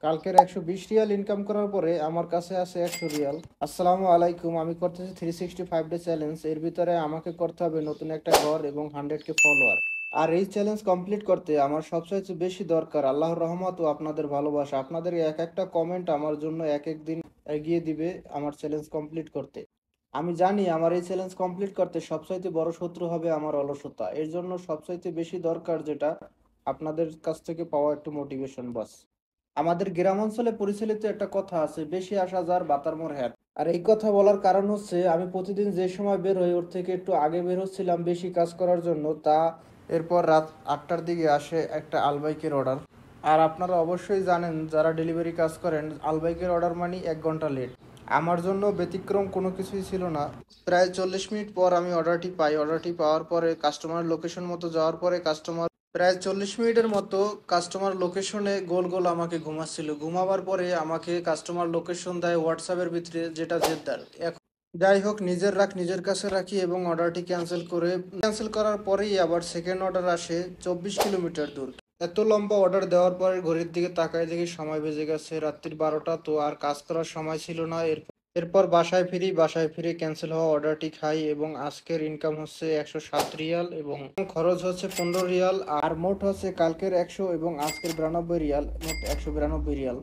কালকের 120 Real income করার পরে আমার কাছে আছে 100 রিয়াল। আসসালামু আলাইকুম, আমি করতেছি 365 ডে চ্যালেঞ্জ। এর ভিতরে আমাকে করতে হবে নতুন একটা ঘর এবং 100K ফলোয়ার। আর এই চ্যালেঞ্জ কমপ্লিট করতে আমার সবচাইতে বেশি দরকার আল্লাহর রহমত ও আপনাদের ভালোবাসা। আপনাদের এক একটা কমেন্ট আমার জন্য এক এক দিন এগিয়ে দিবে আমার চ্যালেঞ্জ কমপ্লিট করতে। আমি জানি আমার এই চ্যালেঞ্জ কমপ্লিট করতে সবচাইতে বড় শত্রু হবে আমার অলসতা। এর জন্য সবচাইতে বেশি দরকার যেটা আপনাদের কাছ থেকে পাওয়া একটু মোটিভেশন বাস। আমাদের গ্রাম অঞ্চলে পরিচালিত একটা কথা আছে, বেশি আসা যার বাতার মোর হ্যাট। আর এই কথা বলার কারণ হচ্ছে আমি প্রতিদিন যে সময় বের হই ওর থেকে একটু আগে বের হচ্ছিলাম বেশি কাজ করার জন্য। এরপর রাত 8টার দিকে আসে একটা আলবাইকের অর্ডার। আর আপনারা অবশ্যই জানেন যারা ডেলিভারি কাজ করেন, আলবাইকের অর্ডার মানে 1 ঘন্টা লেট। আমার জন্য ব্যতিক্রম কোনো কিছুই ছিল না। প্রায় 40 মিনিট পর আমি অর্ডারটি পাই। অর্ডারটি পাওয়ার পরে কাস্টমার লোকেশন মতো যাওয়ার পরে প্রায় 40 মিনিটের মতো কাস্টমার লোকেশনে গোল গোল আমাকে ঘুমাচ্ছিল। ঘুমাবার পরে আমাকে কাস্টমার লোকেশন দেয় হোয়াটসঅ্যাপের ভিতরে, যেটা জেদ্দার। এখন যাই হোক, নিজের রাখ নিজের কাছে রাখি এবং অর্ডারটি ক্যান্সেল করার পরেই আবার সেকেন্ড অর্ডার আসে 24 কিলোমিটার দূর। এত লম্বা অর্ডার দেওয়ার পরে ঘড়ির দিকে তাকায় দেখি সময় বেজে গেছে রাত্রির 12টা। তো আর কাজ করার সময় ছিল না। এরপর বাসায় ফিরে ক্যান্সেল হওয়া অর্ডারটি খাই এবং আজকের ইনকাম হচ্ছে 107 রিয়াল এবং খরচ হচ্ছে 15 রিয়াল। আর মোট হচ্ছে কালকের 100 এবং আজকের 92 রিয়াল, মোট 192 রিয়াল।